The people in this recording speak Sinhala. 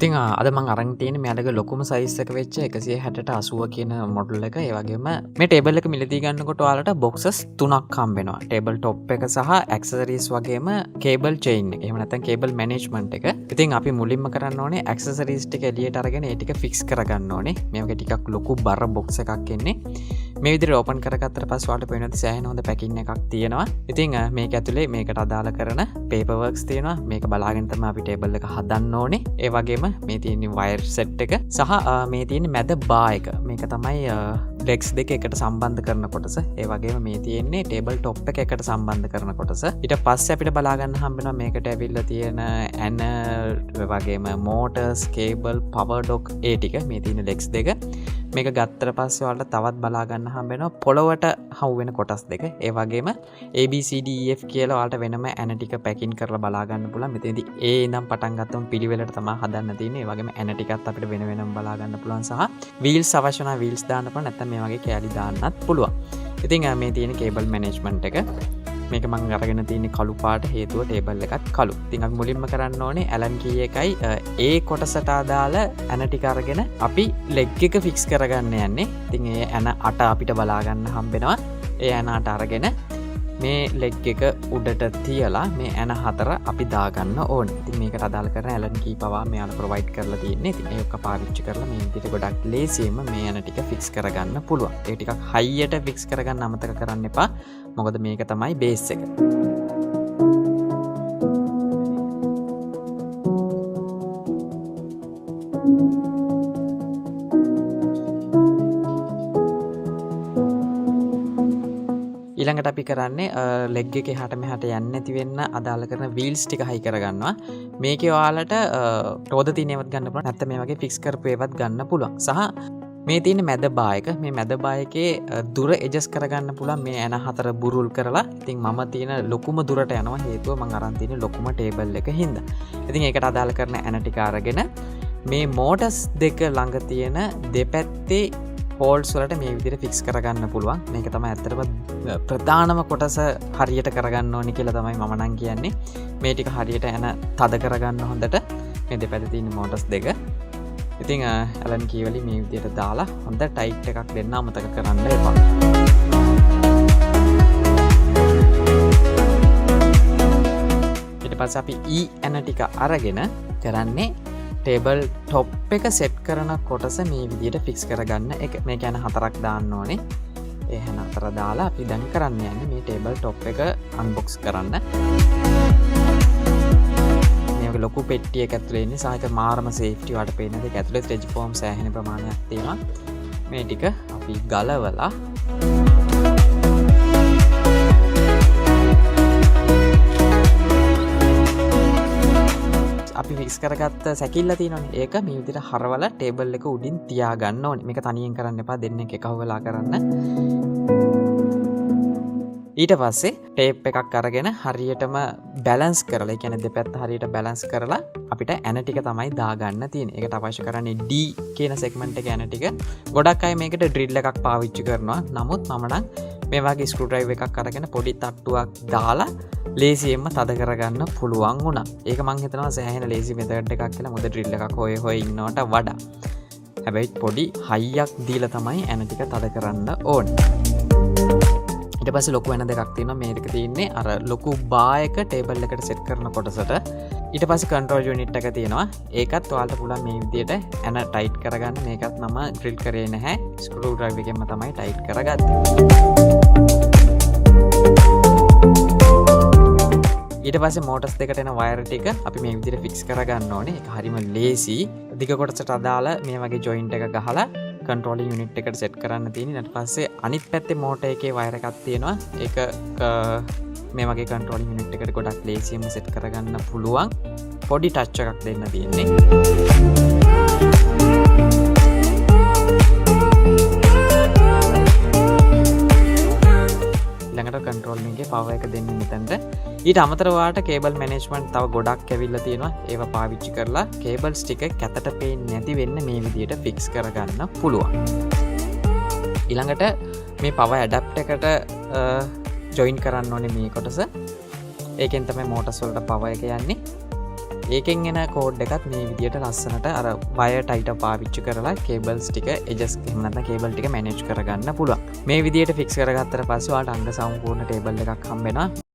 ඉතින් අද මම අරන් තියෙන්නේ මෙයාලගේ ලොකුම සයිස් එක වෙච්ච 160ට 80 කියන මොඩල් එක. ඒ වගේම මේ ටේබල් එක මිලදී ගන්නකොට ඔයාලට බොක්සස් 3ක් හම්බ වෙනවා. ටේබල් টොප් එක සහ ඇක්සසරිස් වගේම කේබල් චේන් එක. එහෙම නැත්නම් කේබල් මැනේජ්මන්ට් එක. ඉතින් අපි මුලින්ම කරන්න ඕනේ ඇක්සසරිස් ටික එළියට අරගෙන ඒ ටික ෆික්ස් කරගන්න ඕනේ. මේක ටිකක් ලොකු බර බොක්ස් එකක් එන්නේ. මේ විදිහට ඕපන් කරගත්තට පස්සේ ඔයාලට පේනවා සෑහෙන හොඳ පැකින් එකක් තියෙනවා. ඉතින් මේක ඇතුලේ මේකට අදාළ කරන පේපර් වර්ක්ස් තියෙනවා. මේක බලාගෙන තමයි අපි ටේබල් එක හදන්න ඕනේ. ඒ වගේම මේ තියෙන වයර් සෙට් එක සහ මේ තියෙන මැද බා එක. මේක තමයි ලෙග්ස් දෙක එකට සම්බන්ධ කරන කොටස. ඒ වගේම මේ තියෙන්නේ ටේබල් টොප් එක එකට සම්බන්ධ කරන කොටස. ඊට පස්සේ අපිට බලා ගන්න හම්බ වෙනවා මේකට ඇවිල්ලා තියෙන ඇනල් වගේම මෝටර්ස්, කේබල්, පවර් ඩොක් ඒ ටික. මේ තියෙන ලෙග්ස් දෙක. මේක ගත්තට පස්සේ ඔයාලට තවත් බලා ගන්න හම්බ වෙනවා පොළවට හවු වෙන කොටස් දෙක. ඒ වගේම ABCDEF කියලා ඔයාලට වෙනම ඇන ටික පැකින් කරලා බලා ගන්න පුළුවන්. මෙතනදී A ඉඳන් පටන් ගත්තම පිළිවෙලට තමයි හදන්න තියෙන්නේ. ඒ වගේම ඇන ටිකත් අපිට වෙන වෙනම බලා ගන්න පුළුවන් සහ වීල්ස් අවශ්‍ය නම් වීල්ස් දාන්න පුළුවන්. නැත්නම් මේ වගේ කෑලි දාන්නත් පුළුවන්. ඉතින් මේ තියෙන කේබල් මැනේජ්මන්ට් එක. මේක මම අරගෙන තියෙන්නේ කළු පාට හේතුව ටේබල් එකත් කළු. ඉතින් අපි මුලින්ම කරන්න ඕනේ ඇලන් කී එකයි ඒ කොටසට අදාළ ඇන ටික අරගෙන අපි ලෙග් එක ෆික්ස් කරගන්න යන්නේ. ඉතින් ඒ ඇන අට අපිට බලා ගන්න හම්බෙනවා. ඒ ඇන අට අරගෙන මේ ලෙග් එක උඩට තියලා මේ ඇන හතර අපි දාගන්න ඕනේ. ඉතින් මේකට අදාළ කරන ඇලන් කී පවා මෙයාලා ප්‍රොවයිඩ් කරලා තියෙන්නේ. ඉතින් ඒක පාවිච්චි කරලා මේ විදිහට ගොඩක් ලේසියෙන්ම මේ ඇන ටික ෆික්ස් කරගන්න පුළුවන්. ඒක ටිකක් හයියට ෆික්ස් කරගන්න අමතක කරන්න එපා. මොකද මේක තමයි බේස් එක. ඊළඟට අපි කරන්නේ ලෙග් එකේ එහාට මෙහාට යන්නේ නැති වෙන්න අදාළ කරන වීල්ස් ටික හයි කරගන්නවා. මේකේ ඔයාලට රෝද තියෙන ඒවත් ගන්න පුළුවන්. නැත්නම් මේ වගේ ෆික්ස් කරපු ඒවත් ගන්න පුළුවන්. සහ මේ තියෙන මැද බා එක. මේ මැද බා එකේ දුර ඇඩ්ජස්ට් කරගන්න පුළුවන් මේ ඇන හතර බුරුල් කරලා. ඉතින් මම තියෙන ලොකුම දුරට යනවා හේතුව මම අරන් තියෙන ලොකුම ටේබල් එක හින්දා. ඉතින් ඒකට අදාළ කරන ඇන ටික අරගෙන මේ මෝටර්ස් දෙක ළඟ තියෙන දෙපැත්තේ හෝල්ස් වලට මේ විදිහට ෆික්ස් කරගන්න පුළුවන්. මේක තමයි ඇත්තටම ප්‍රධානම කොටස හරියට කරගන්න ඕනේ කියලා තමයි මම නම් කියන්නේ. මේ ටික හරියට එන තද කරගන්න හොඳට මේ දෙපැත්තේ තියෙන මෝටර්ස් දෙක. ඉතින් ඇලන් කීවලි මේ විදිහට දාලා හොඳ ටයිට් එකක් දෙන්න අමතක කරන්න එපා. ඊට පස්සේ අපි E ඇන ටික අරගෙන කරන්නේ ටේබල් টොප් එක සෙට් කරන කොටස මේ විදිහට ෆික්ස් කරගන්න එක. මේ කියන්නේ හතරක් දාන්න ඕනේ. ඒ හැන හතර දාලා අපි දැන් කරන්න යන්නේ මේ ටේබල් টොප් එක අන්බොක්ස් කරන්න. මේක ලොකු පෙට්ටිය එක ඇතුලේ ඉන්නේ. සාහිත මාරම සේෆ්ටි වලට පේන දෙක ඇතුලේ ස්ට්‍රෙච් ෆෝම් සෑහෙන ප්‍රමාණයක් තියෙනවා. මේ ටික අපි ගලවලා අපි ෆික්ස් කරගත්ත සැකිල්ල තියෙනවනේ. ඒක මේ විදිහට හරවලා ටේබල් එක උඩින් තියාගන්න ඕනේ. මේක තනියෙන් කරන්න එපා. දෙන්නෙක් එකව වෙලා කරන්න. ඊට පස්සේ ටේප් එකක් අරගෙන හරියටම බැලන්ස් කරලා, ඒ කියන්නේ දෙපැත්ත හරියට බැලන්ස් කරලා අපිට ඇන ටික තමයි දාගන්න තියෙන්නේ. ඒකට අවශ්‍ය කරන්නේ D කියන සෙග්මන්ට් එකේ ඇන ටික. ගොඩක් අය මේකට ඩ්‍රිල් එකක් පාවිච්චි කරනවා. නමුත් මම නම් මේ වගේ ස්ක්‍රූ ඩ්‍රයිවර් එකක් අරගෙන පොඩි තට්ටුවක් දාලා ලේසියෙන්ම තද කරගන්න පුළුවන් වුණා. ඒක මං හිතනවා සෑහෙන ලේසි මෙතඩ් එකක් කියලා. මොකද ඩ්‍රිල් එකක් හොය ඉන්නවට වඩා. හැබැයි පොඩි හයියක් දීලා තමයි ඇන ටික තද කරන්න ඕනේ. ඊට පස්සේ ලොකු ඇන දෙකක් තියෙනවා. මේක තියෙන්නේ අර ලොකු බා එක ටේබල් එකට සෙට් කරන කොටසට. ඊට පස්සේ කන්ට්‍රෝල් යුනිට් එක තියෙනවා. ඒකත් ඔයාලට පුළුවන් මේ විදිහට ඇන ටයිට් කරගන්න. මේකත් මම ඩ්‍රිල් කරේ නැහැ. ස්ක්‍රූ ඩ්‍රයිවර් එකෙන්ම තමයි ටයිට් කරගත්තේ. ඊට පස්සේ මෝටර්ස් දෙකට එන වයර් ටික අපි මේ විදිහට ෆික්ස් කරගන්න ඕනේ. ඒක හරිම ලේසි. දිග කොටසට අදාළ මේ වගේ ජොයින්ට් එක ගහලා කන්ට්‍රෝලින් යුනිට් එකට සෙට් කරන්න තියෙනවා. ඊට පස්සේ අනිත් පැත්තේ මෝටර් එකේ වයර් එකක් තියෙනවා. ඒක මේ වගේ කන්ට්‍රෝලින් යුනිට් එකට ගොඩක් ලේසියෙන්ම සෙට් කරගන්න පුළුවන්. පොඩි ටච් එකක් දෙන්න තියෙන්නේ. ළඟට කන්ට්‍රෝල් එකේ පවර් එක දෙන්න මෙතනට. ඊට අමතරව වාට කේබල් මැනේජ්මන්ට් තව ගොඩක් ඇවිල්ලා තියෙනවා. ඒවා පාවිච්චි කරලා කේබල්ස් ටික කැතට පේන්නේ නැති වෙන්න මේ විදිහට ෆික්ස් කරගන්න පුළුවන්. ඊළඟට මේ පවර් ඇඩැප්ටර් එකට ජොයින් කරන්න ඕනේ මේ කොටස. ඒකෙන් තමයි මෝටර්ස් වලට පවර් එක යන්නේ. ඒකෙන් එන කෝඩ් එකත් මේ විදියට ලස්සනට අර වය ටයිට පාවිච්චි කරලා කේබල්ස් ටික එජස් එමනත කේබල් ටික මැනේජ් කරගන්න පුළුවන් මේ විදියට ෆික්ස් කරගත්තට පස්සේ ඔයාලට අංග සම්පූර්ණ ටේබල් එකක් හම්බෙනවා